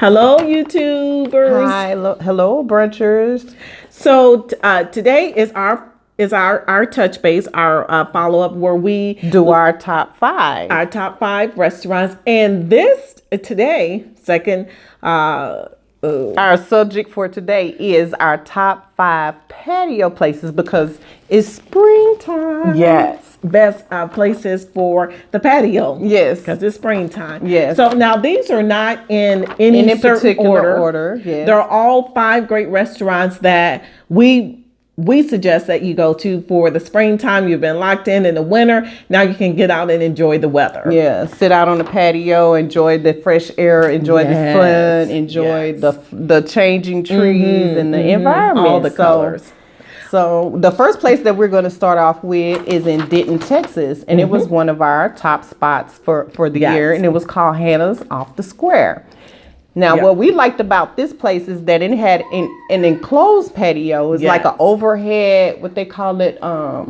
Hello, YouTubers. Hi, hello, brunchers. So today is our touch base, our follow up where we do our top five. Our top five restaurants, and this today second. Our subject for today is our top 5 patio places because it's springtime. Yes, best places for the patio. Yes, because it's springtime. Yes. So now these are not in any particular order. Yes. They're all 5 great restaurants that we suggest that you go to for the springtime. You've been locked in the winter. Now you can get out and enjoy the weather. Yeah, sit out on the patio, enjoy the fresh air, enjoy the sun, enjoy the changing trees and the environment. All the colors. So the first place that we're going to start off with is in Denton, Texas. And it was one of our top spots for the year. And it was called Hannah's Off the Square. Now, what we liked about this place is that it had an enclosed patio. It's like an overhead, what they call it, I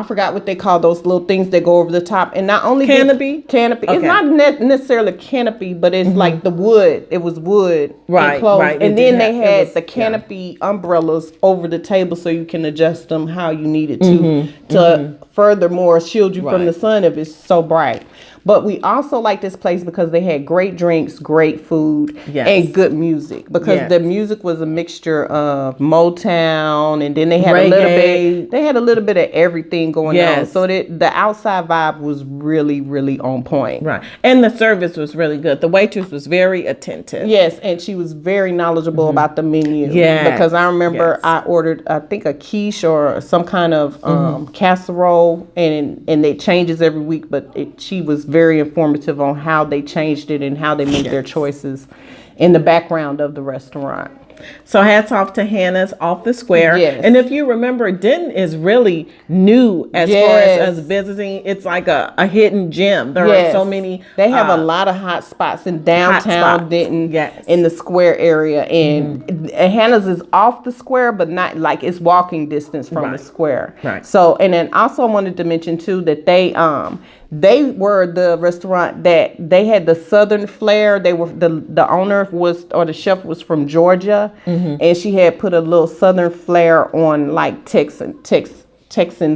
forgot what they call those little things that go over the top. And not only canopy. Okay. It's not necessarily a canopy, but it's like the wood. It was wood enclosed. Right. And then they had the canopy umbrellas over the table so you can adjust them how you needed to furthermore shield you from the sun if it's so bright. But we also like this place because they had great drinks, great food, and good music. Because the music was a mixture of Motown, and then they had a little bit of everything going on. So the outside vibe was really, really on point. Right, and the service was really good. The waitress was very attentive. Yes, and she was very knowledgeable about the menu. Yeah, because I remember I ordered, I think, a quiche or some kind of casserole, and it changes every week. But she was very informative on how they changed it and how they made their choices in the background of the restaurant. So hats off to Hannah's Off the Square. Yes. And if you remember, Denton is really new as far as us visiting. It's like a hidden gem. There are so many. They have a lot of hot spots in downtown Denton, in the square area. And Hannah's is off the square, but not like it's walking distance from the square. Right. So, and then also I wanted to mention too that they were the restaurant that they had the Southern flair. They were the owner the chef was from Georgia, and she had put a little Southern flair on like Texan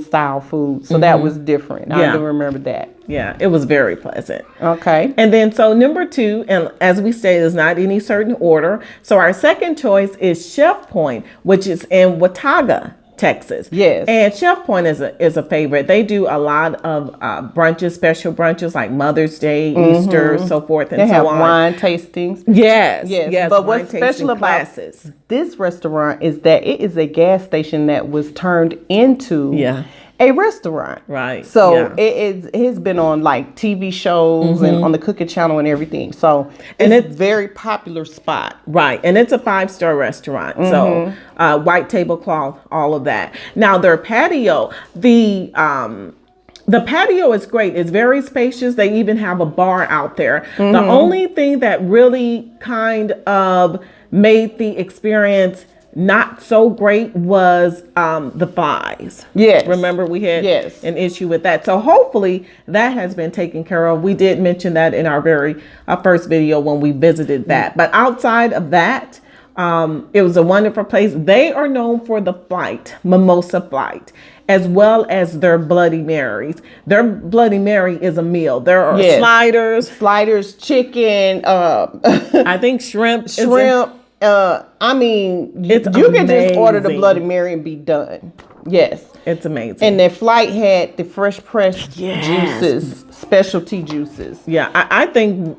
style food. So that was different. I do remember that. Yeah, it was very pleasant. Okay. And then so number 2, and as we stated, is not any certain order. So our second choice is Chef Point, which is in Watauga, Texas. Yes. And Chef Point is a favorite. They do a lot of brunches, special brunches like Mother's Day, Easter, so forth and so on. They have wine tastings. Yes. But what's special about this restaurant is that it is a gas station that was turned into a restaurant. Right. So it has been on like TV shows and on the cooking channel and everything. So it's a very popular spot. Right. And it's a 5-star restaurant. So white tablecloth, all of that. Now their patio, the patio is great. It's very spacious. They even have a bar out there. The only thing that really kind of made the experience not so great was the flies. Yes. Remember we had an issue with that. So hopefully that has been taken care of. We did mention that in our very first video when we visited that. But outside of that, it was a wonderful place. They are known for the mimosa flight, as well as their Bloody Marys. Their Bloody Mary is a meal. There are sliders, chicken, I think shrimp. I mean, you can just order the Bloody Mary and be done. Yes. It's amazing. And their flight had the fresh pressed juices, specialty juices. Yeah, I think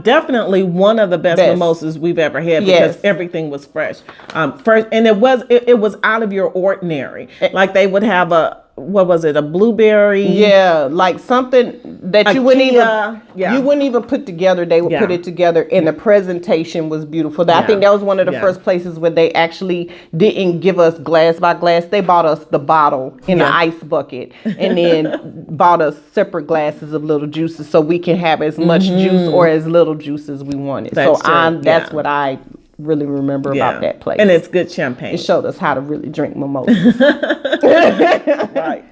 definitely one of the best mimosas we've ever had because everything was fresh. And it was out of your ordinary. Like they would have a blueberry? Yeah, like something that you wouldn't even put together. They would put it together, and the presentation was beautiful. I think that was one of the first places where they actually didn't give us glass by glass. They bought us the bottle in the ice bucket, and then bought us separate glasses of little juices so we can have as much juice or as little juce as we wanted. That's what I really remember about that place. And it's good champagne. It showed us how to really drink mimosas. Right.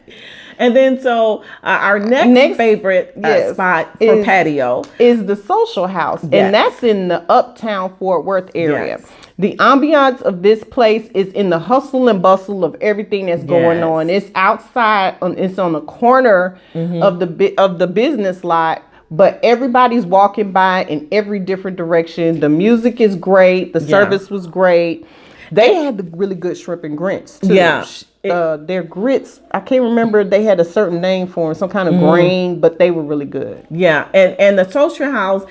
And then so our next favorite spot for patio is the Social House. Yes. And that's in the Uptown Fort Worth area. Yes. The ambiance of this place is in the hustle and bustle of everything that's going on. It's outside, it's on the corner of the business lot, but everybody's walking by in every different direction. The music is great. The service was great. They had the really good shrimp and grits too. Yeah. Their grits, I can't remember, they had a certain name for them, some kind of grain, but they were really good. Yeah. And the Social House,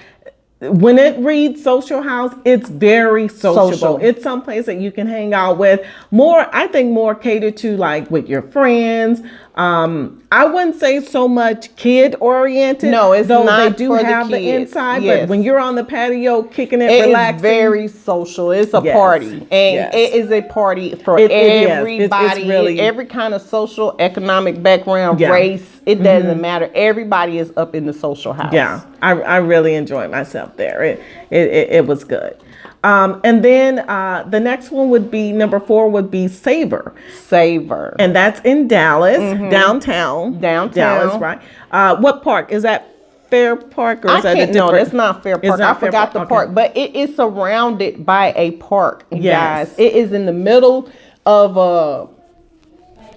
when it reads Social House, it's very sociable. It's some place that you can hang out with. I think more catered to like with your friends. I wouldn't say so much kid oriented. No, it's though not. They do for have the inside, yes. but when you're on the patio kicking it, it relaxing, is very social. It's a party, and it is a party for everybody. It's really, every kind of social, economic background, race. It doesn't matter. Everybody is up in the Social House. Yeah, I really enjoyed myself there. It was good. And then the next one would be number 4 would be Savor, and that's in Dallas, downtown Dallas, right? What park is that? Fair Park, or is that a different? No, that's not Fair Park. I forgot the park, but it is surrounded by a park. Guys, it is in the middle of a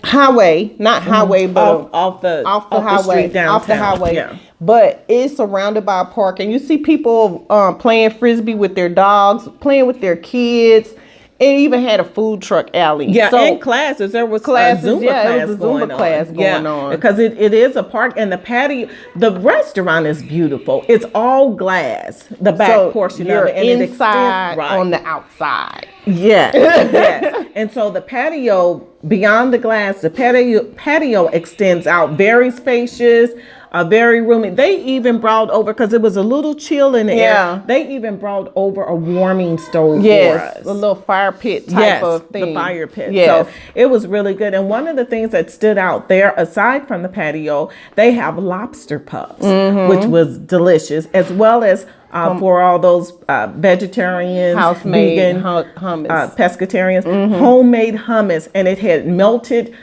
highway, not highway, but off the highway, off the highway. Yeah. But it's surrounded by a park, and you see people playing frisbee with their dogs, playing with their kids. It even had a food truck alley. Yeah, and classes. There was classes. A Zumba class going on. Because it is a park, and the patio, the restaurant is beautiful. It's all glass. The back portion of it, and inside it extends, on the outside. Yes, yes. And so the patio, beyond the glass, the patio extends out, very spacious. Very roomy. They even brought over, because it was a little chill in the air. They even brought over a warming stove for us. A little fire pit type of thing. The fire pit. So it was really good. And one of the things that stood out there, aside from the patio, they have lobster puffs, which was delicious, as well as for all those vegetarians, vegan, hummus, pescatarians, homemade hummus, and it had melted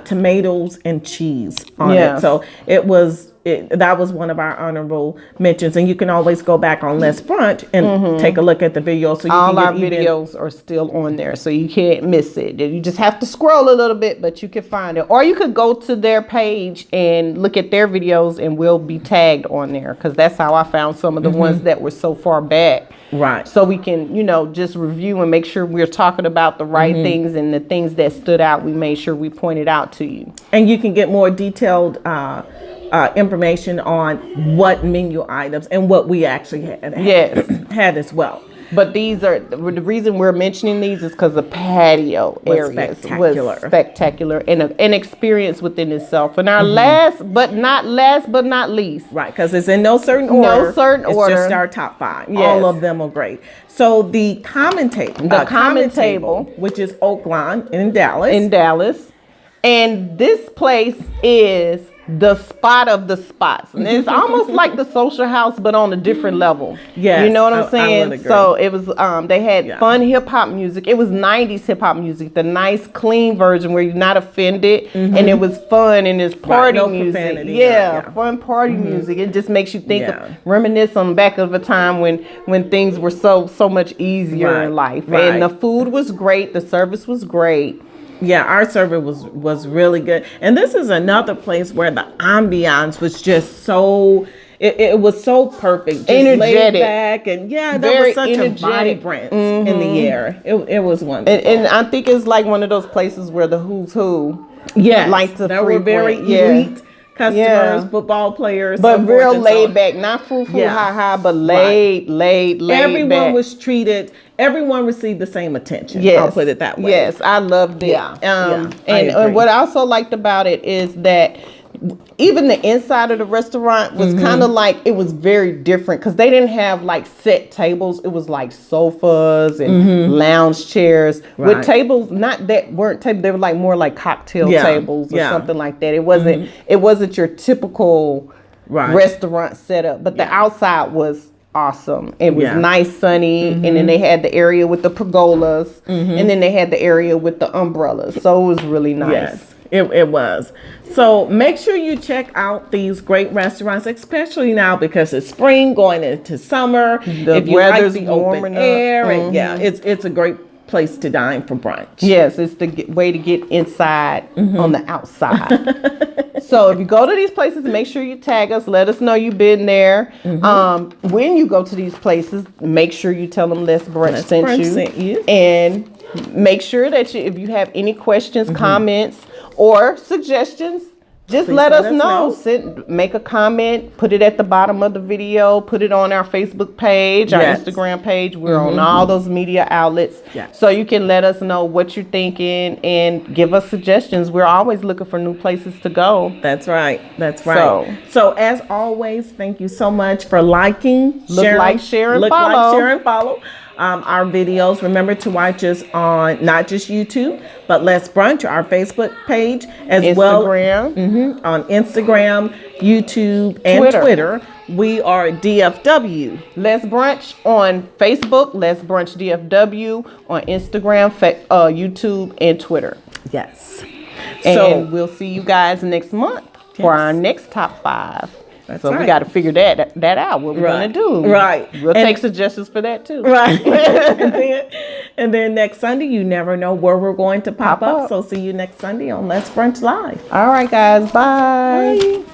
tomatoes and cheese on it. So that was one of our honorable mentions, and you can always go back on Let's Brunch and take a look at the video. So all our videos are still on there, so you can't miss it. You just have to scroll a little bit, but you can find it, or you could go to their page and look at their videos, and we'll be tagged on there, because that's how I found some of the ones that were so far back. Right. So we can, just review and make sure we're talking about the right things, and the things that stood out, we made sure we pointed out to you. And you can get more detailed information on what menu items and what we actually had as well. But the reason we're mentioning these is because the patio areas was spectacular and an experience within itself. And our last but not least. Right, because it's in no certain order. It's just our top 5. Yes. All of them are great. So the common table, which is Oak Lawn in Dallas. And this place is the spot of the spots, and it's almost like the Social House, but on a different level. Yeah, you know what I'm saying? So it was. They had fun hip hop music. It was '90s hip hop music, the nice, clean version where you're not offended, and it was fun, and it's party music. Profanity, fun party music. It just makes you think, reminisce on the back of a time when things were so much easier in life. And the food was great. The service was great. Yeah, our service was really good. And this is another place where the ambiance was just so, it was so perfect. Just energetic. Laid back, and there was such a vibrance in the air. It was wonderful. And I think it's like one of those places where the who's who like to there were very elite customers, football players, but real laid back, not foo-foo ha-ha, but laid Everyone back. was treated. Everyone received the same attention. Yes, I'll put it that way. Yes, I loved it. And what I also liked about it is that even the inside of the restaurant was kind of like, it was very different, because they didn't have like set tables. It was like sofas and lounge chairs with tables, not that weren't tables. They were like more like cocktail tables or something like that. It wasn't your typical restaurant setup, but the outside was awesome. It was nice, sunny, and then they had the area with the pergolas, and then they had the area with the umbrellas. So it was really nice. It was. So make sure you check out these great restaurants, especially now because it's spring going into summer. If you like weather's the open warming up. air, and yeah, it's a great place to dine for brunch. Yes, it's the way to get inside on the outside. So if you go to these places, make sure you tag us. Let us know you've been there. When you go to these places, make sure you tell them Let's Brunch sent you. And make sure that if you have any questions, comments, or suggestions, just let us know. Make a comment, put it at the bottom of the video, put it on our Facebook page, our Instagram page. We're on all those media outlets. So you can let us know what you're thinking and give us suggestions. We're always looking for new places to go. That's right. That's right. So as always, thank you so much for liking, share, and follow. Our videos. Remember to watch us on not just YouTube, but Let's Brunch, our Facebook page, as well on Instagram, YouTube, and Twitter. We are DFW. Let's Brunch on Facebook, Let's Brunch DFW on Instagram, YouTube, and Twitter. Yes. And we'll see you guys next month for our next top 5. So we got to figure that out. What we're gonna do? Right. We'll take suggestions for that too. Right. and then next Sunday, you never know where we're going to pop up. So see you next Sunday on Let's Brunch Live. All right, guys. Bye.